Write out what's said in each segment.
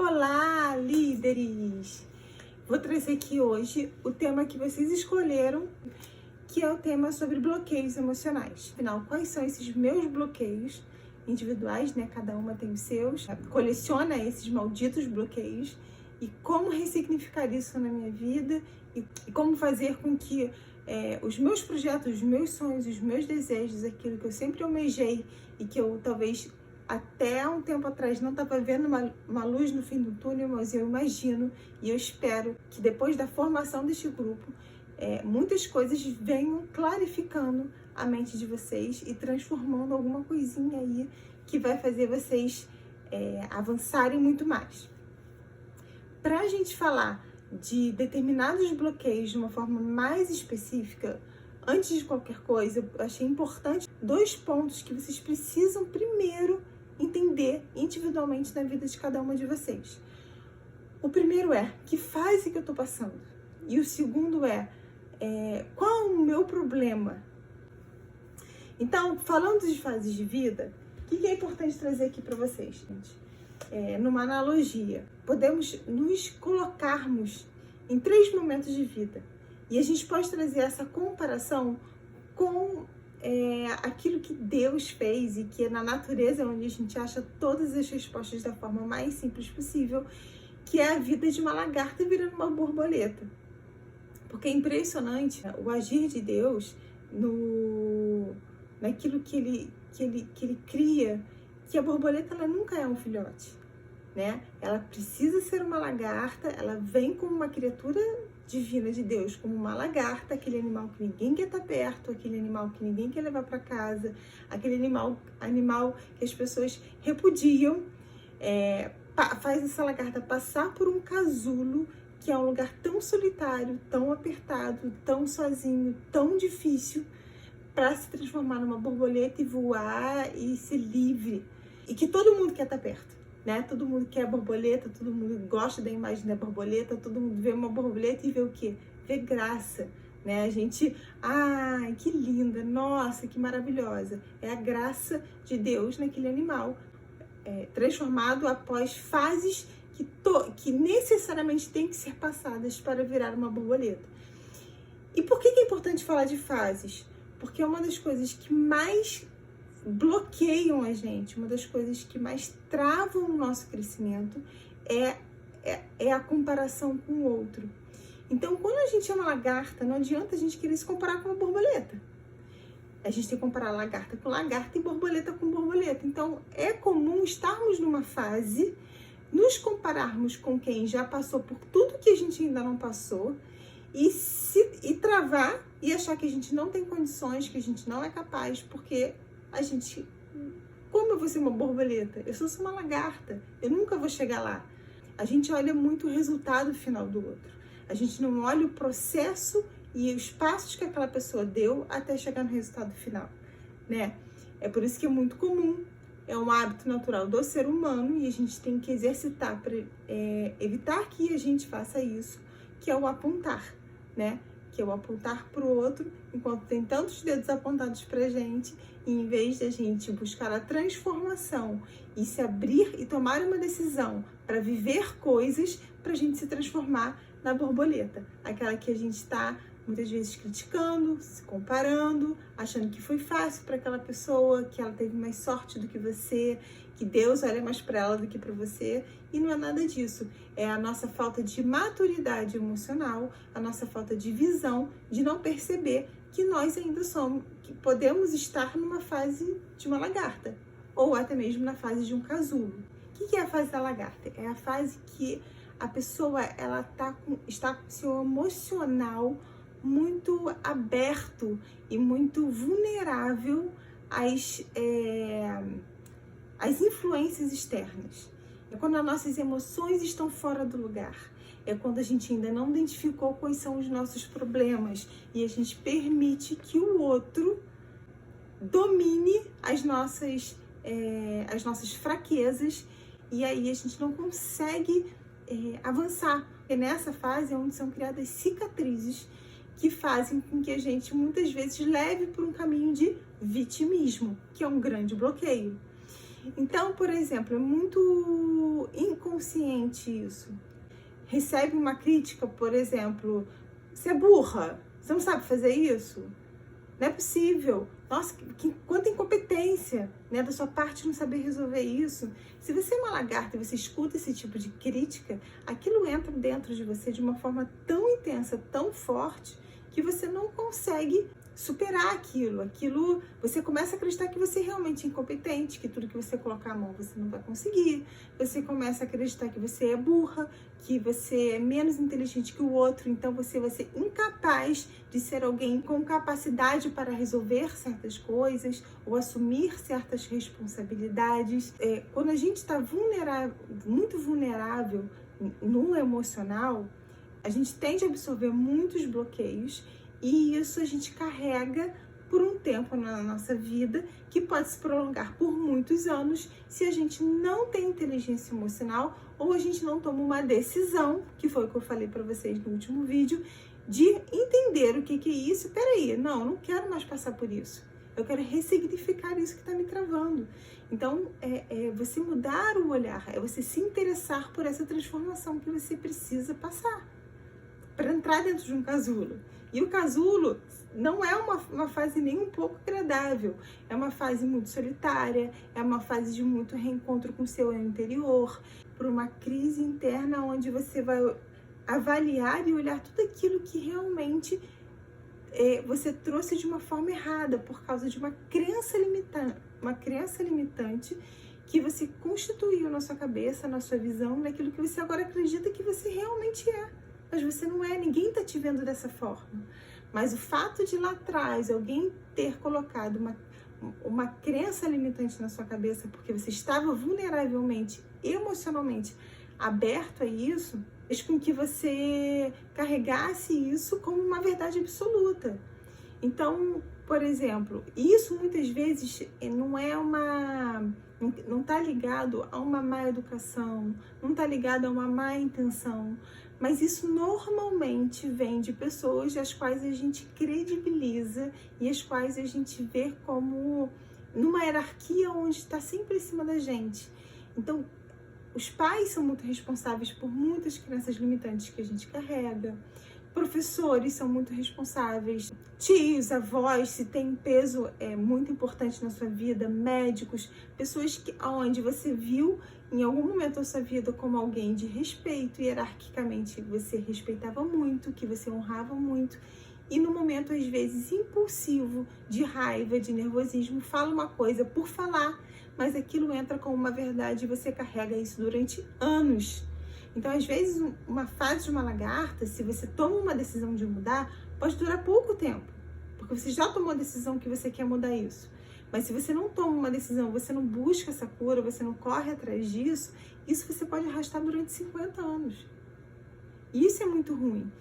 Olá, líderes! Vou trazer aqui hoje o tema que vocês escolheram, que é o tema sobre bloqueios emocionais. Afinal, quais são esses meus bloqueios individuais, né? Cada uma tem os seus. Coleciona esses malditos bloqueios e como ressignificar isso na minha vida e como fazer com que os meus projetos, os meus sonhos, os meus desejos, aquilo que eu sempre almejei e que eu talvez até um tempo atrás não estava vendo uma luz no fim do túnel, mas eu imagino e eu espero que depois da formação deste grupo, muitas coisas venham clarificando a mente de vocês e transformando alguma coisinha aí que vai fazer vocês avançarem muito mais. Para a gente falar de determinados bloqueios de uma forma mais específica, antes de qualquer coisa, eu achei importante 2 pontos que vocês precisam primeiro entender individualmente na vida de cada uma de vocês. O primeiro é, que fase que eu tô passando? E o segundo é, qual o meu problema? Então, falando de fases de vida, o que é importante trazer aqui para vocês, gente? Numa analogia, podemos nos colocarmos em 3 momentos de vida. E a gente pode trazer essa comparação com aquilo que Deus fez e que é na natureza onde a gente acha todas as respostas da forma mais simples possível, que é a vida de uma lagarta virando uma borboleta. Porque é impressionante o agir de Deus naquilo que ele cria, que a borboleta ela nunca é um filhote, né? Ela precisa ser uma lagarta, ela vem como uma criatura divina de Deus, como uma lagarta, aquele animal que ninguém quer estar perto, aquele animal que ninguém quer levar para casa, aquele animal que as pessoas repudiam, faz essa lagarta passar por um casulo, que é um lugar tão solitário, tão apertado, tão sozinho, tão difícil, para se transformar numa borboleta e voar e ser livre. E que todo mundo quer estar perto, né? Todo mundo quer borboleta, todo mundo gosta da imagem da borboleta, todo mundo vê uma borboleta e vê o quê? Vê graça, né? A gente, ai, que linda, nossa, que maravilhosa. É a graça de Deus naquele animal, transformado após fases que necessariamente têm que ser passadas para virar uma borboleta. E por que é importante falar de fases? Porque é uma das coisas que mais bloqueiam a gente, uma das coisas que mais travam o nosso crescimento é a comparação com o outro. Então, quando a gente é uma lagarta, não adianta a gente querer se comparar com uma borboleta. A gente tem que comparar lagarta com lagarta e borboleta com borboleta. Então, é comum estarmos numa fase, nos compararmos com quem já passou por tudo que a gente ainda não passou e travar e achar que a gente não tem condições, que a gente não é capaz, porque como eu vou ser uma borboleta? Eu sou só uma lagarta, eu nunca vou chegar lá. A gente olha muito o resultado final do outro. A gente não olha o processo e os passos que aquela pessoa deu até chegar no resultado final, né? É por isso que é muito comum, é um hábito natural do ser humano e a gente tem que exercitar para evitar que a gente faça isso, que é o apontar, né? Que é o apontar para o outro, enquanto tem tantos dedos apontados para a gente, e em vez de a gente buscar a transformação e se abrir e tomar uma decisão para viver coisas, para a gente se transformar na borboleta, aquela que a gente está muitas vezes criticando, se comparando, achando que foi fácil para aquela pessoa, que ela teve mais sorte do que você, que Deus olha mais para ela do que para você, e não é nada disso. É a nossa falta de maturidade emocional, a nossa falta de visão, de não perceber que nós ainda somos, que podemos estar numa fase de uma lagarta, ou até mesmo na fase de um casulo. O que é a fase da lagarta? É a fase que a pessoa está com seu emocional muito aberto e muito vulnerável às influências externas. É quando as nossas emoções estão fora do lugar. É quando a gente ainda não identificou quais são os nossos problemas e a gente permite que o outro domine as nossas fraquezas e aí a gente não consegue avançar. É nessa fase onde são criadas cicatrizes que fazem com que a gente muitas vezes leve por um caminho de vitimismo, que é um grande bloqueio. Então, por exemplo, é muito inconsciente isso. Recebe uma crítica, por exemplo, você é burra, você não sabe fazer isso? Não é possível. Nossa, quanta incompetência, né, da sua parte não saber resolver isso. Se você é uma lagarta e você escuta esse tipo de crítica, aquilo entra dentro de você de uma forma tão intensa, tão forte, que você não consegue superar aquilo. Você começa a acreditar que você é realmente incompetente, que tudo que você colocar a mão você não vai conseguir. Você começa a acreditar que você é burra, que você é menos inteligente que o outro, então você vai ser incapaz de ser alguém com capacidade para resolver certas coisas ou assumir certas responsabilidades. Quando a gente está muito vulnerável no emocional, a gente tende a absorver muitos bloqueios e isso a gente carrega por um tempo na nossa vida, que pode se prolongar por muitos anos se a gente não tem inteligência emocional ou a gente não toma uma decisão, que foi o que eu falei para vocês no último vídeo, de entender o que é isso. Peraí, não quero mais passar por isso. Eu quero ressignificar isso que está me travando. Então, é você mudar o olhar, é você se interessar por essa transformação que você precisa passar para entrar dentro de um casulo. E o casulo não é uma fase nem um pouco agradável. É uma fase muito solitária, é uma fase de muito reencontro com o seu eu interior, por uma crise interna onde você vai avaliar e olhar tudo aquilo que realmente você trouxe de uma forma errada, por causa de uma crença limitante que você constituiu na sua cabeça, na sua visão, naquilo que você agora acredita que você realmente é. Mas você não é, ninguém está te vendo dessa forma. Mas o fato de lá atrás alguém ter colocado uma crença limitante na sua cabeça, porque você estava vulneravelmente, emocionalmente aberto a isso, fez com que você carregasse isso como uma verdade absoluta. Então, por exemplo, isso muitas vezes não está ligado a uma má educação, não está ligado a uma má intenção, mas isso normalmente vem de pessoas as quais a gente credibiliza e as quais a gente vê como numa hierarquia onde está sempre em cima da gente. Então, os pais são muito responsáveis por muitas crenças limitantes que a gente carrega. Professores são muito responsáveis, tios, avós, se tem um peso muito importante na sua vida, médicos, pessoas onde você viu em algum momento da sua vida como alguém de respeito, hierarquicamente você respeitava muito, que você honrava muito, e no momento às vezes impulsivo, de raiva, de nervosismo, fala uma coisa por falar, mas aquilo entra como uma verdade e você carrega isso durante anos. Então, às vezes, uma fase de uma lagarta, se você toma uma decisão de mudar, pode durar pouco tempo, porque você já tomou a decisão que você quer mudar isso. Mas se você não toma uma decisão, você não busca essa cura, você não corre atrás disso, isso você pode arrastar durante 50 anos. E isso é muito ruim.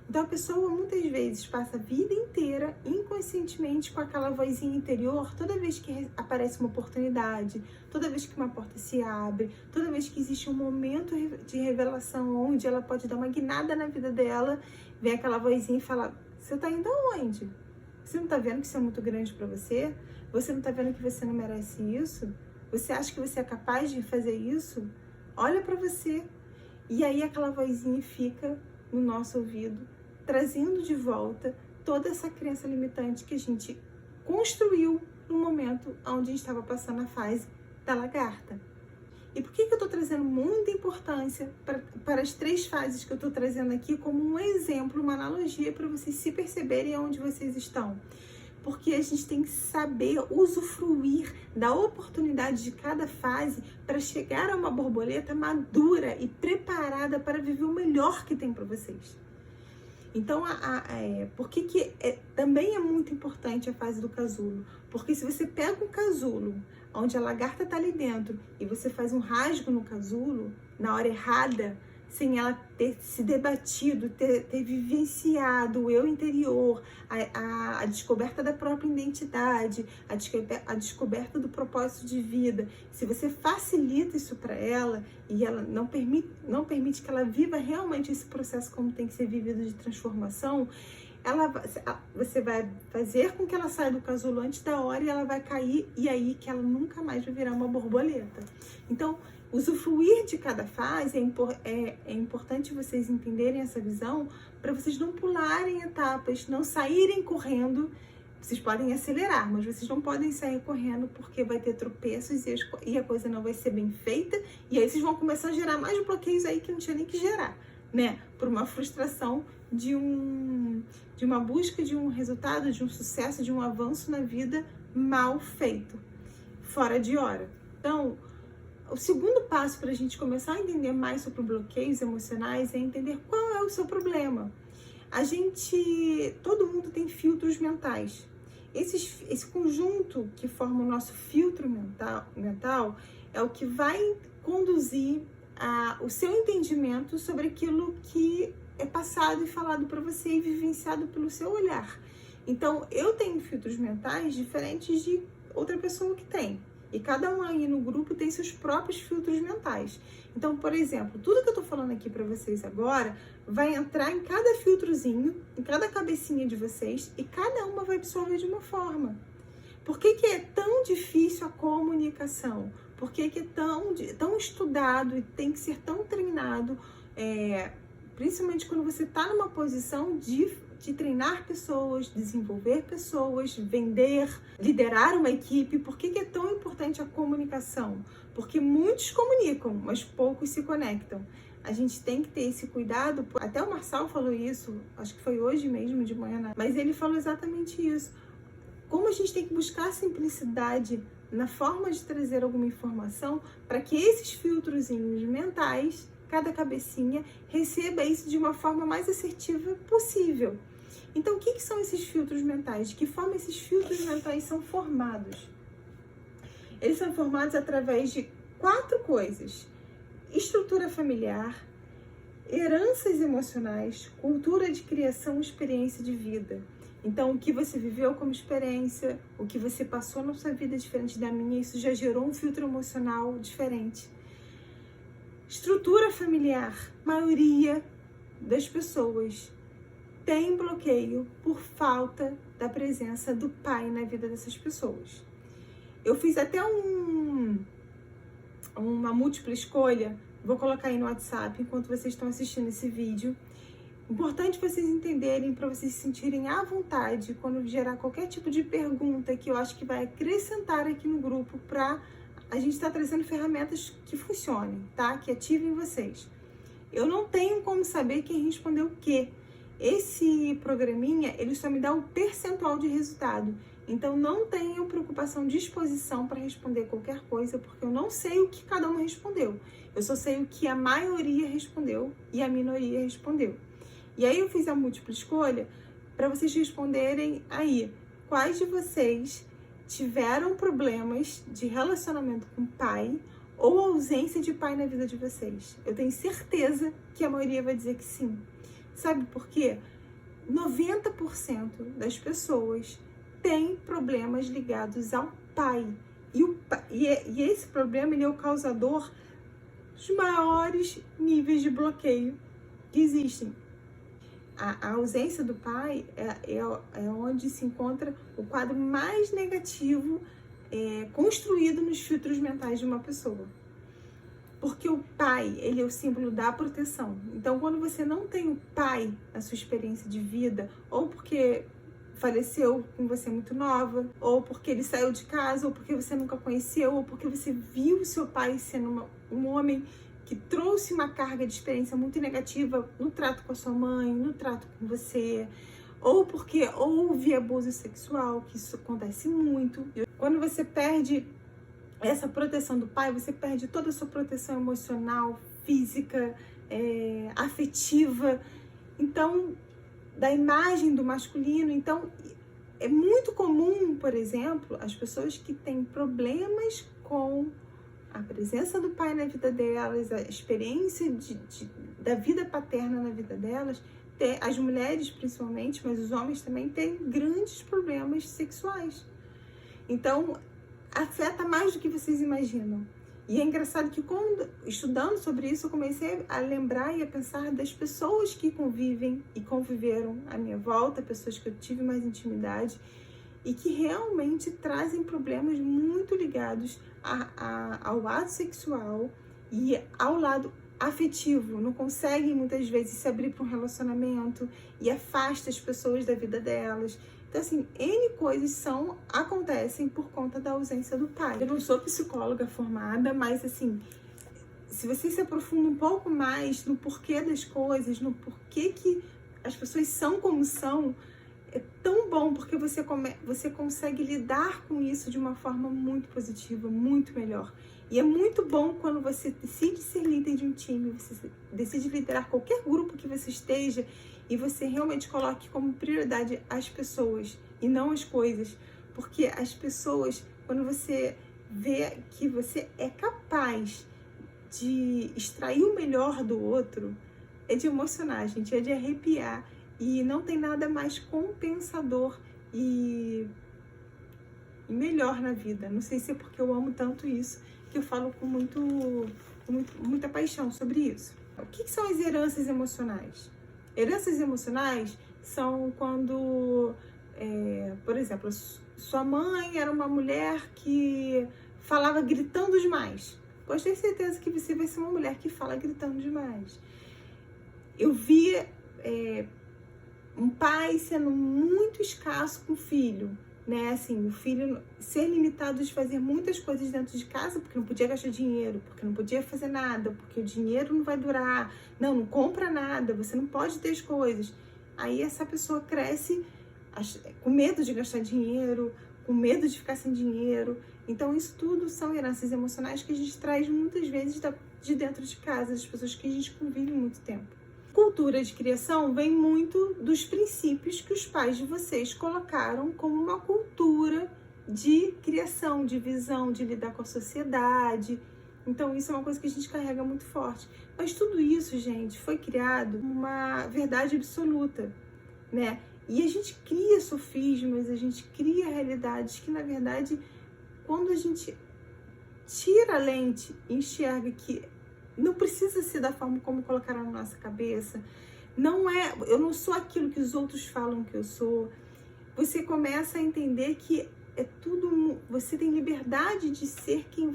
Então, a pessoa muitas vezes passa a vida inteira inconscientemente com aquela vozinha interior, toda vez que aparece uma oportunidade, toda vez que uma porta se abre, toda vez que existe um momento de revelação onde ela pode dar uma guinada na vida dela, vem aquela vozinha e fala: você tá indo aonde? Você não tá vendo que isso é muito grande para você? Você não tá vendo que você não merece isso? Você acha que você é capaz de fazer isso? Olha para você. E aí aquela vozinha fica no nosso ouvido, trazendo de volta toda essa crença limitante que a gente construiu no momento onde a gente estava passando a fase da lagarta. E por que eu estou trazendo muita importância para as 3 fases que eu estou trazendo aqui como um exemplo, uma analogia para vocês se perceberem onde vocês estão? Porque a gente tem que saber usufruir da oportunidade de cada fase para chegar a uma borboleta madura e preparada para viver o melhor que tem para vocês. Então, por que também é muito importante a fase do casulo? Porque se você pega um casulo, onde a lagarta está ali dentro, e você faz um rasgo no casulo, na hora errada, sem ela ter se debatido, ter vivenciado o eu interior, a descoberta da própria identidade, a descoberta do propósito de vida. Se você facilita isso para ela e ela não permite que ela viva realmente esse processo como tem que ser vivido de transformação, você vai fazer com que ela saia do casulo antes da hora e ela vai cair, e aí que ela nunca mais vai virar uma borboleta. Então, usufruir de cada fase é importante vocês entenderem essa visão para vocês não pularem etapas, não saírem correndo. Vocês podem acelerar, mas vocês não podem sair correndo porque vai ter tropeços e a coisa não vai ser bem feita. E aí vocês vão começar a gerar mais bloqueios aí que não tinha nem que gerar, né? Por uma frustração de uma busca de um resultado, de um sucesso, de um avanço na vida mal feito, fora de hora. Então, o segundo passo para a gente começar a entender mais sobre bloqueios emocionais é entender qual é o seu problema. Todo mundo tem filtros mentais. Esse conjunto que forma o nosso filtro mental é o que vai conduzir o seu entendimento sobre aquilo que é passado e falado para você e vivenciado pelo seu olhar. Então, eu tenho filtros mentais diferentes de outra pessoa que tem. E cada um aí no grupo tem seus próprios filtros mentais. Então, por exemplo, tudo que eu tô falando aqui para vocês agora vai entrar em cada filtrozinho, em cada cabecinha de vocês, e cada uma vai absorver de uma forma. Por que é tão difícil a comunicação? Por que é tão estudado e tem que ser tão treinado, principalmente quando você está numa posição de treinar pessoas, desenvolver pessoas, vender, liderar uma equipe? Por que é tão importante a comunicação? Porque muitos comunicam, mas poucos se conectam. A gente tem que ter esse cuidado. Até o Marçal falou isso, acho que foi hoje mesmo de manhã, mas ele falou exatamente isso. Como a gente tem que buscar simplicidade na forma de trazer alguma informação para que esses filtrozinhos mentais, cada cabecinha, receba isso de uma forma mais assertiva possível. Então, o que são esses filtros mentais? De que forma esses filtros mentais são formados? Eles são formados através de 4 coisas: estrutura familiar, heranças emocionais, cultura de criação, experiência de vida. Então, o que você viveu como experiência, o que você passou na sua vida diferente da minha, isso já gerou um filtro emocional diferente. Estrutura familiar. A maioria das pessoas tem bloqueio por falta da presença do pai na vida dessas pessoas. Eu fiz até uma múltipla escolha, vou colocar aí no WhatsApp enquanto vocês estão assistindo esse vídeo. Importante vocês entenderem, para vocês se sentirem à vontade quando gerar qualquer tipo de pergunta que eu acho que vai acrescentar aqui no grupo, para a gente estar trazendo ferramentas que funcionem, tá? Que ativem vocês. Eu não tenho como saber quem respondeu o quê. Esse programinha, ele só me dá o percentual de resultado. Então, não tenham preocupação de exposição para responder qualquer coisa, porque eu não sei o que cada um respondeu. Eu só sei o que a maioria respondeu e a minoria respondeu. E aí, eu fiz a múltipla escolha para vocês responderem aí quais de vocês tiveram problemas de relacionamento com o pai ou ausência de pai na vida de vocês. Eu tenho certeza que a maioria vai dizer que sim. Sabe por quê? 90% das pessoas têm problemas ligados ao pai. E esse problema, ele é o causador dos maiores níveis de bloqueio que existem. A ausência do pai é onde se encontra o quadro mais negativo construído nos filtros mentais de uma pessoa. Porque o pai, ele é o símbolo da proteção. Então, quando você não tem o pai na sua experiência de vida, ou porque faleceu com você muito nova, ou porque ele saiu de casa, ou porque você nunca conheceu, ou porque você viu o seu pai sendo um homem que trouxe uma carga de experiência muito negativa no trato com a sua mãe, no trato com você, ou porque houve abuso sexual, que isso acontece muito. Quando você perde essa proteção do pai, você perde toda a sua proteção emocional, física, afetiva, então, da imagem do masculino. Então, é muito comum, por exemplo, as pessoas que têm problemas com a presença do pai na vida delas, a experiência da vida paterna na vida delas, as mulheres principalmente, mas os homens também têm grandes problemas sexuais. Então, afeta mais do que vocês imaginam. E é engraçado que quando, estudando sobre isso, eu comecei a lembrar e a pensar das pessoas que convivem e conviveram à minha volta, pessoas que eu tive mais intimidade e que realmente trazem problemas muito ligados ao ato sexual e ao lado afetivo, não conseguem muitas vezes se abrir para um relacionamento e afasta as pessoas da vida delas. Então, assim, N coisas acontecem por conta da ausência do pai. Eu não sou psicóloga formada, mas, assim, se você se aprofunda um pouco mais no porquê das coisas, no porquê que as pessoas são como são, é tão bom, porque você consegue lidar com isso de uma forma muito positiva, muito melhor. E é muito bom quando você decide ser líder de um time, você decide liderar qualquer grupo que você esteja e você realmente coloque como prioridade as pessoas e não as coisas. Porque as pessoas, quando você vê que você é capaz de extrair o melhor do outro, é de emocionar, gente, é de arrepiar. E não tem nada mais compensador e melhor na vida. Não sei se é porque eu amo tanto isso, que eu falo com muita paixão sobre isso. O que são as heranças emocionais? Heranças emocionais são quando, por exemplo, sua mãe era uma mulher que falava gritando demais. Pode ter certeza que você vai ser uma mulher que fala gritando demais. Eu vi um pai sendo muito escasso com o filho, né? Assim, o filho ser limitado de fazer muitas coisas dentro de casa, porque não podia gastar dinheiro, porque não podia fazer nada, porque o dinheiro não vai durar, não compra nada, você não pode ter as coisas. Aí essa pessoa cresce com medo de gastar dinheiro, com medo de ficar sem dinheiro. Então isso tudo são heranças emocionais que a gente traz muitas vezes de dentro de casa, das pessoas que a gente convive muito tempo. Cultura de criação vem muito dos princípios que os pais de vocês colocaram como uma cultura de criação, de visão, de lidar com a sociedade. Então isso é uma coisa que a gente carrega muito forte. Mas tudo isso, gente, foi criado uma verdade absoluta, né? E a gente cria sofismas, a gente cria realidades que, na verdade, quando a gente tira a lente e enxerga que não precisa ser da forma como colocaram na nossa cabeça. Eu não sou aquilo que os outros falam que eu sou. Você começa a entender que é tudo, você tem liberdade de ser quem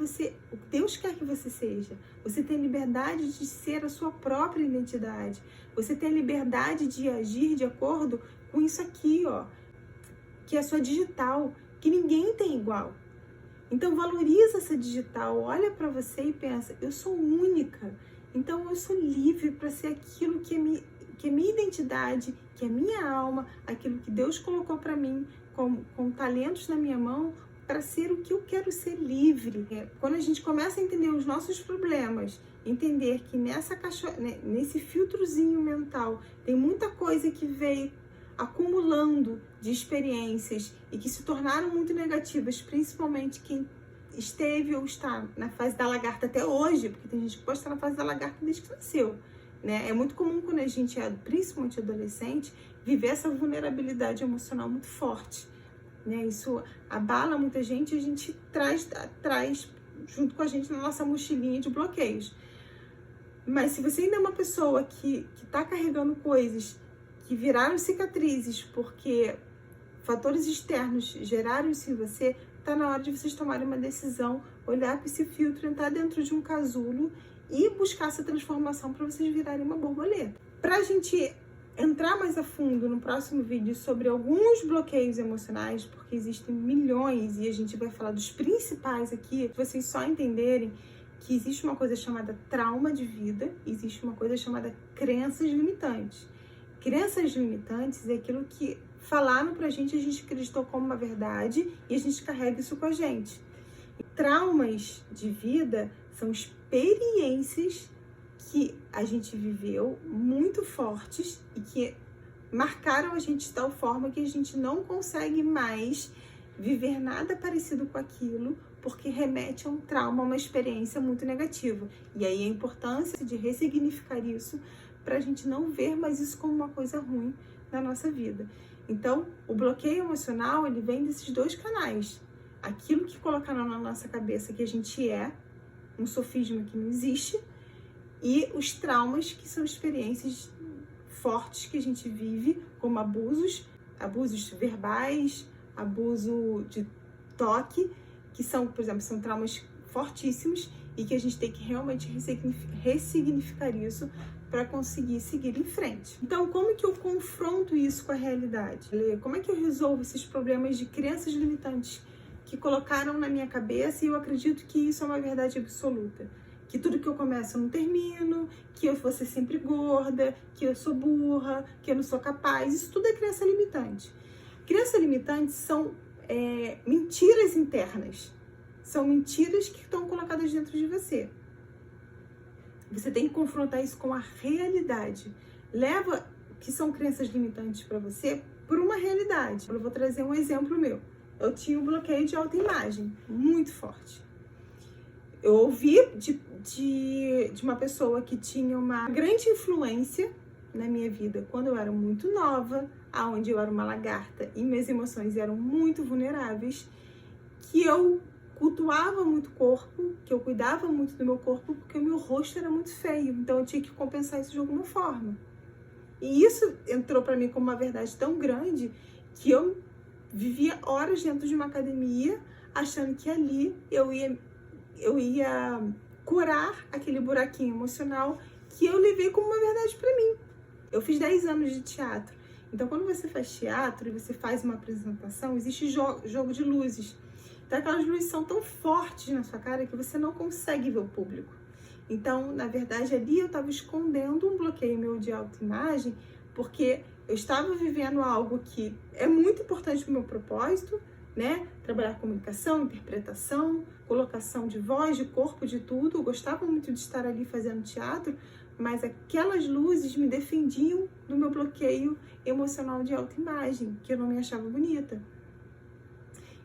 Deus quer que você seja. Você tem liberdade de ser a sua própria identidade. Você tem liberdade de agir de acordo com isso aqui, ó, que é a sua digital, que ninguém tem igual. Então valoriza essa digital, olha para você e pensa, eu sou única, então eu sou livre para ser aquilo que é minha identidade, que é minha alma, aquilo que Deus colocou para mim com talentos na minha mão, para ser o que eu quero ser livre. Quando a gente começa a entender os nossos problemas, entender que nesse filtrozinho mental tem muita coisa que veio acumulando de experiências e que se tornaram muito negativas, principalmente quem esteve ou está na fase da lagarta até hoje, porque tem gente que pode estar na fase da lagarta desde que nasceu, né? É muito comum quando a gente é, principalmente adolescente, viver essa vulnerabilidade emocional muito forte, né? Isso abala muita gente e a gente traz junto com a gente na nossa mochilinha de bloqueios. Mas se você ainda é uma pessoa que está carregando coisas que viraram cicatrizes porque fatores externos geraram isso em você, está na hora de vocês tomarem uma decisão, olhar para esse filtro, entrar dentro de um casulo e buscar essa transformação para vocês virarem uma borboleta. Para a gente entrar mais a fundo no próximo vídeo sobre alguns bloqueios emocionais, porque existem milhões e a gente vai falar dos principais aqui, para vocês só entenderem que existe uma coisa chamada trauma de vida, existe uma coisa chamada crenças limitantes. Crenças limitantes é aquilo que falaram pra gente, a gente acreditou como uma verdade e a gente carrega isso com a gente. E traumas de vida são experiências que a gente viveu muito fortes e que marcaram a gente de tal forma que a gente não consegue mais viver nada parecido com aquilo, porque remete a um trauma, a uma experiência muito negativa. E aí a importância de ressignificar isso para a gente não ver mais isso como uma coisa ruim na nossa vida. Então, o bloqueio emocional, ele vem desses dois canais. Aquilo que colocaram na nossa cabeça que a gente é, um sofisma que não existe, e os traumas, que são experiências fortes que a gente vive, como abusos verbais, abuso de toque, que são, por exemplo, são traumas fortíssimos e que a gente tem que realmente ressignificar isso para conseguir seguir em frente. Então, como que eu confronto isso com a realidade? Como é que eu resolvo esses problemas de crenças limitantes que colocaram na minha cabeça, e eu acredito que isso é uma verdade absoluta? Que tudo que eu começo eu não termino, que eu vou ser sempre gorda, que eu sou burra, que eu não sou capaz. Isso tudo é crença limitante. Crenças limitantes são mentiras internas. São mentiras que estão colocadas dentro de você. Você tem que confrontar isso com a realidade. Leva o que são crenças limitantes para você por uma realidade. Eu vou trazer um exemplo meu. Eu tinha um bloqueio de autoimagem muito forte. Eu ouvi de uma pessoa que tinha uma grande influência na minha vida quando eu era muito nova, aonde eu era uma lagarta e minhas emoções eram muito vulneráveis, que eu cultuava muito o corpo, que eu cuidava muito do meu corpo, porque o meu rosto era muito feio, então eu tinha que compensar isso de alguma forma. E isso entrou para mim como uma verdade tão grande que eu vivia horas dentro de uma academia, achando que ali eu ia curar aquele buraquinho emocional que eu levei como uma verdade para mim. Eu fiz 10 anos de teatro. Então, quando você faz teatro e você faz uma apresentação, existe jogo de luzes. Então, aquelas luzes são tão fortes na sua cara que você não consegue ver o público. Então, na verdade, ali eu estava escondendo um bloqueio meu de autoimagem, porque eu estava vivendo algo que é muito importante para o meu propósito, né? Trabalhar comunicação, interpretação, colocação de voz, de corpo, de tudo. Eu gostava muito de estar ali fazendo teatro, mas aquelas luzes me defendiam do meu bloqueio emocional de autoimagem, que eu não me achava bonita.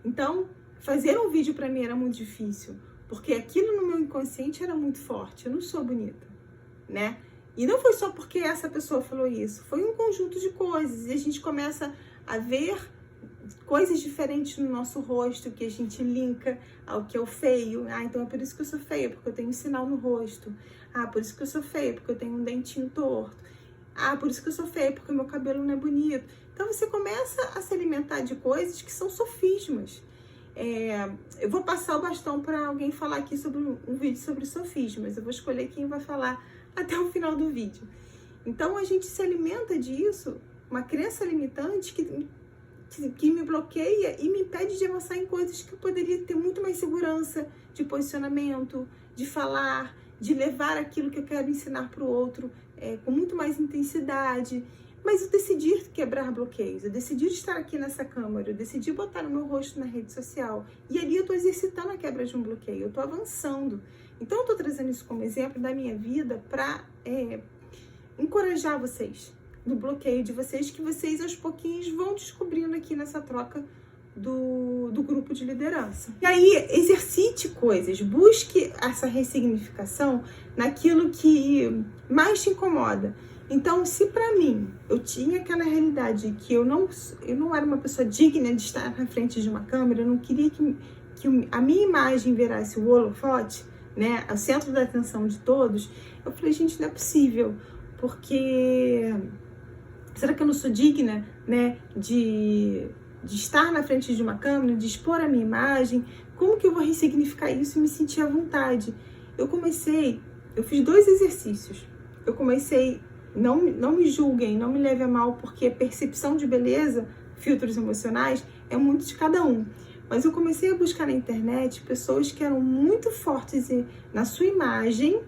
Então, fazer um vídeo para mim era muito difícil, porque aquilo no meu inconsciente era muito forte. Eu não sou bonita, né? E não foi só porque essa pessoa falou isso, foi um conjunto de coisas. E a gente começa a ver coisas diferentes no nosso rosto, que a gente linka ao que é o feio. Ah, então é por isso que eu sou feia, porque eu tenho um sinal no rosto. Ah, por isso que eu sou feia, porque eu tenho um dentinho torto. Ah, por isso que eu sou feia, porque o meu cabelo não é bonito. Então você começa a se alimentar de coisas que são sofismas. Eu vou passar o bastão para alguém falar aqui sobre um vídeo sobre sofismas. Eu vou escolher quem vai falar até o final do vídeo. Então a gente se alimenta disso, uma crença limitante que me bloqueia e me impede de avançar em coisas que eu poderia ter muito mais segurança de posicionamento, de falar, de levar aquilo que eu quero ensinar para o outro com muito mais intensidade. Mas eu decidi quebrar bloqueios, eu decidi estar aqui nessa câmera, eu decidi botar o meu rosto na rede social. E ali eu estou exercitando a quebra de um bloqueio, eu estou avançando. Então eu estou trazendo isso como exemplo da minha vida para encorajar vocês, no bloqueio de vocês, que vocês aos pouquinhos vão descobrindo aqui nessa troca do grupo de liderança. E aí, exercite coisas, busque essa ressignificação naquilo que mais te incomoda. Então, se para mim, eu tinha aquela realidade que eu não era uma pessoa digna de estar na frente de uma câmera, eu não queria que a minha imagem virasse o holofote, né, o centro da atenção de todos, eu falei, gente, não é possível, porque será que eu não sou digna, né, de estar na frente de uma câmera, de expor a minha imagem? Como que eu vou ressignificar isso e me sentir à vontade? Eu fiz 2 exercícios. Eu comecei, não me julguem, não me levem a mal, porque a percepção de beleza, filtros emocionais, é muito de cada um. Mas eu comecei a buscar na internet pessoas que eram muito fortes na sua imagem,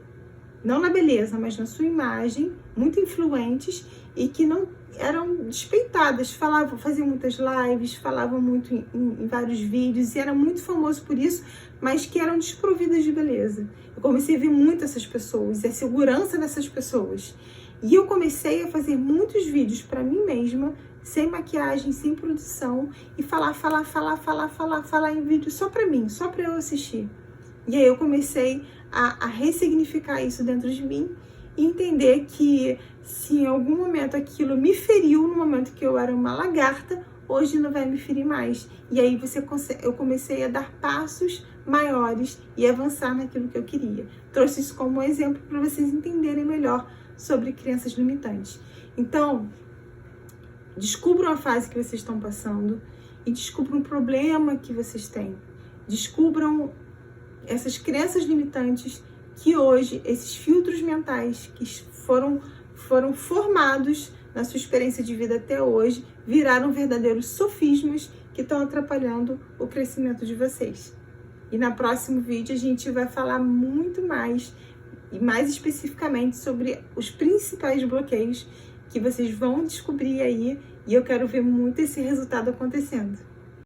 não na beleza, mas na sua imagem, muito influentes e que não eram despeitadas, faziam muitas lives, falavam muito em vários vídeos e era muito famoso por isso, mas que eram desprovidas de beleza. Eu comecei a ver muito essas pessoas, a segurança dessas pessoas. E eu comecei a fazer muitos vídeos para mim mesma, sem maquiagem, sem produção, e falar em vídeo só para mim, só para eu assistir. E aí eu comecei a ressignificar isso dentro de mim e entender que se em algum momento aquilo me feriu, no momento que eu era uma lagarta, hoje não vai me ferir mais. E aí eu comecei a dar passos maiores e avançar naquilo que eu queria. Trouxe isso como um exemplo para vocês entenderem melhor sobre crenças limitantes. Então, descubram a fase que vocês estão passando e descubram o problema que vocês têm. Descubram essas crenças limitantes que hoje, esses filtros mentais que foram formados na sua experiência de vida até hoje, viraram verdadeiros sofismas que estão atrapalhando o crescimento de vocês. E no próximo vídeo a gente vai falar muito mais e mais especificamente sobre os principais bloqueios que vocês vão descobrir aí, e eu quero ver muito esse resultado acontecendo.